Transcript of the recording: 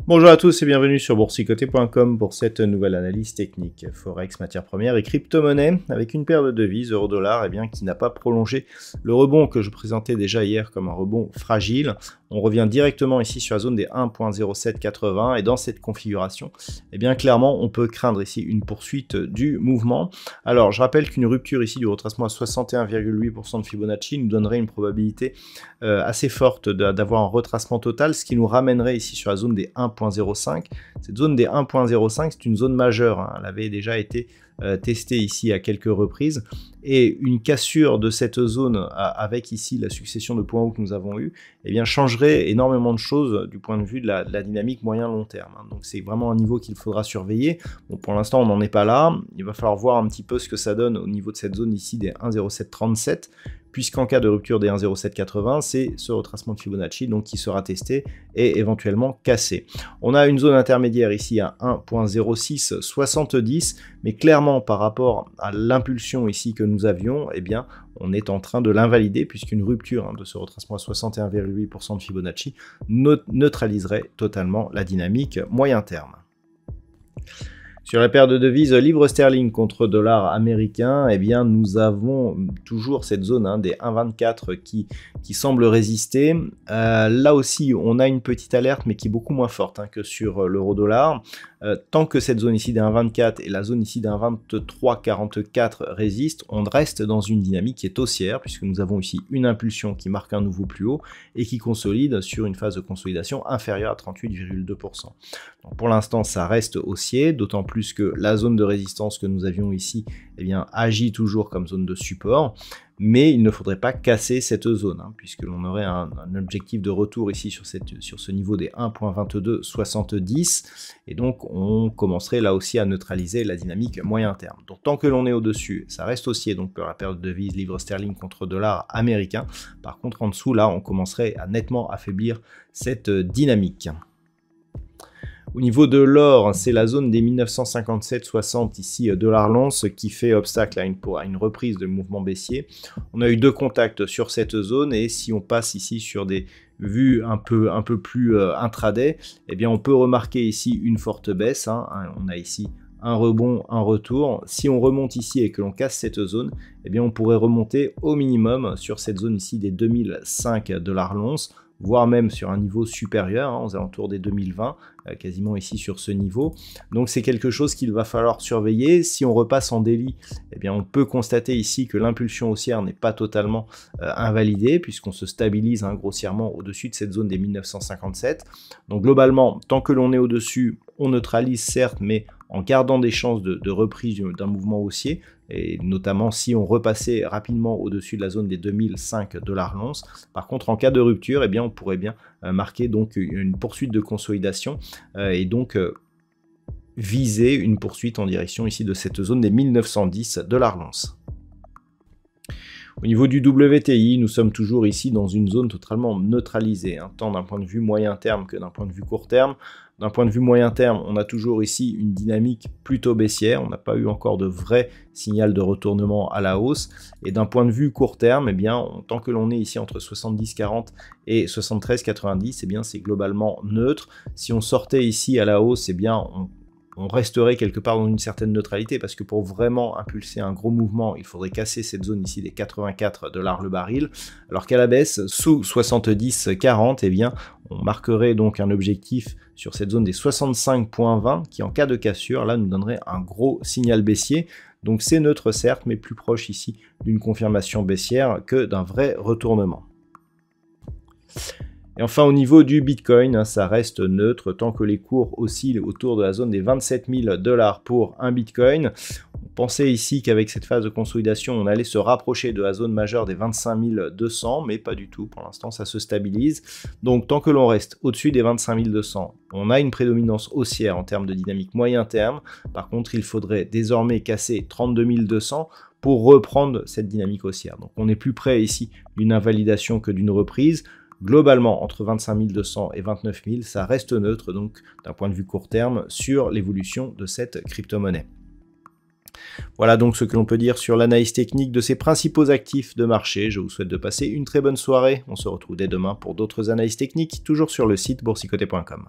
Bonjour à tous et bienvenue sur boursicoté.com pour cette nouvelle analyse technique. Forex, matières premières et crypto-monnaie avec une paire de devises euro-dollar qui n'a pas prolongé le rebond que je présentais déjà hier comme un rebond fragile. On revient directement ici sur la zone des 1.0780 et dans cette configuration, clairement on peut craindre ici une poursuite du mouvement. Alors je rappelle qu'une rupture ici du retracement à 61,8% de Fibonacci nous donnerait une probabilité assez forte d'avoir un retracement total, ce qui nous ramènerait ici sur la zone des 1.05. Cette zone des 1.05 c'est une zone majeure, elle avait déjà été testée ici à quelques reprises et une cassure de cette zone avec ici la succession de points hauts que nous avons eu changerait énormément de choses du point de vue de la dynamique moyen-long terme. Donc c'est vraiment un niveau qu'il faudra surveiller. Bon, pour l'instant on n'en est pas là, il va falloir voir un petit peu ce que ça donne au niveau de cette zone ici des 1.0737 puisqu'en cas de rupture des 1.0780, c'est ce retracement de Fibonacci donc qui sera testé et éventuellement cassé. On a une zone intermédiaire ici à 1.0670, mais clairement par rapport à l'impulsion ici que nous avions, on est en train de l'invalider puisqu'une rupture de ce retracement à 61,8% de Fibonacci neutraliserait totalement la dynamique moyen terme. Sur la paire de devises livre sterling contre dollar américain, nous avons toujours cette zone des 1,24 qui semble résister. Là aussi, on a une petite alerte, mais qui est beaucoup moins forte que sur l'euro-dollar. Tant que cette zone ici des 1,24 et la zone ici des 1,2344 résistent, on reste dans une dynamique qui est haussière, puisque nous avons ici une impulsion qui marque un nouveau plus haut et qui consolide sur une phase de consolidation inférieure à 38,2%. Donc pour l'instant, ça reste haussier, d'autant plus que la zone de résistance que nous avions ici agit toujours comme zone de support, mais il ne faudrait pas casser cette zone, puisque l'on aurait un objectif de retour ici sur ce niveau des 1.2270, et donc on commencerait là aussi à neutraliser la dynamique moyen terme. Donc tant que l'on est au-dessus, ça reste haussier donc pour la paire de devises livre sterling contre dollar américain. Par contre en dessous, là on commencerait à nettement affaiblir cette dynamique. Au niveau de l'or, c'est la zone des 1957,60 ici dollar l'once qui fait obstacle à une reprise de mouvement baissier. On a eu deux contacts sur cette zone et si on passe ici sur des vues un peu plus intraday, on peut remarquer ici une forte baisse. On a ici un rebond, un retour. Si on remonte ici et que l'on casse cette zone, on pourrait remonter au minimum sur cette zone ici des 2005 dollars l'once, voire même sur un niveau supérieur, aux alentours des 2020, quasiment ici sur ce niveau. Donc c'est quelque chose qu'il va falloir surveiller. Si on repasse en daily, on peut constater ici que l'impulsion haussière n'est pas totalement invalidée, puisqu'on se stabilise grossièrement au-dessus de cette zone des 1957. Donc globalement, tant que l'on est au-dessus, on neutralise certes, mais en gardant des chances de reprise d'un mouvement haussier, et notamment si on repassait rapidement au-dessus de la zone des 2005 dollars l'once. Par contre, en cas de rupture, on pourrait bien marquer donc une poursuite de consolidation et donc viser une poursuite en direction ici de cette zone des 1910 dollars l'once. Au niveau du WTI, nous sommes toujours ici dans une zone totalement neutralisée, tant d'un point de vue moyen terme que d'un point de vue court terme. D'un point de vue moyen terme, on a toujours ici une dynamique plutôt baissière, on n'a pas eu encore de vrai signal de retournement à la hausse. Et d'un point de vue court terme, tant que l'on est ici entre 70,40 et 73,90, c'est globalement neutre. Si on sortait ici à la hausse, on resterait quelque part dans une certaine neutralité parce que pour vraiment impulser un gros mouvement, il faudrait casser cette zone ici des 84 dollars le baril, alors qu'à la baisse, sous 70,40, on marquerait donc un objectif sur cette zone des 65,20 qui en cas de cassure, là nous donnerait un gros signal baissier. Donc c'est neutre certes, mais plus proche ici d'une confirmation baissière que d'un vrai retournement. Et enfin au niveau du Bitcoin, ça reste neutre tant que les cours oscillent autour de la zone des 27 000 dollars pour un Bitcoin. On pensait ici qu'avec cette phase de consolidation, on allait se rapprocher de la zone majeure des 25 200, mais pas du tout. Pour l'instant, ça se stabilise. Donc, tant que l'on reste au-dessus des 25 200, on a une prédominance haussière en termes de dynamique moyen terme. Par contre, il faudrait désormais casser 32 200 pour reprendre cette dynamique haussière. Donc, on est plus près ici d'une invalidation que d'une reprise. Globalement, entre 25 200 et 29 000, ça reste neutre, donc d'un point de vue court terme, sur l'évolution de cette crypto-monnaie. Voilà donc ce que l'on peut dire sur l'analyse technique de ces principaux actifs de marché. Je vous souhaite de passer une très bonne soirée. On se retrouve dès demain pour d'autres analyses techniques, toujours sur le site boursicoté.com.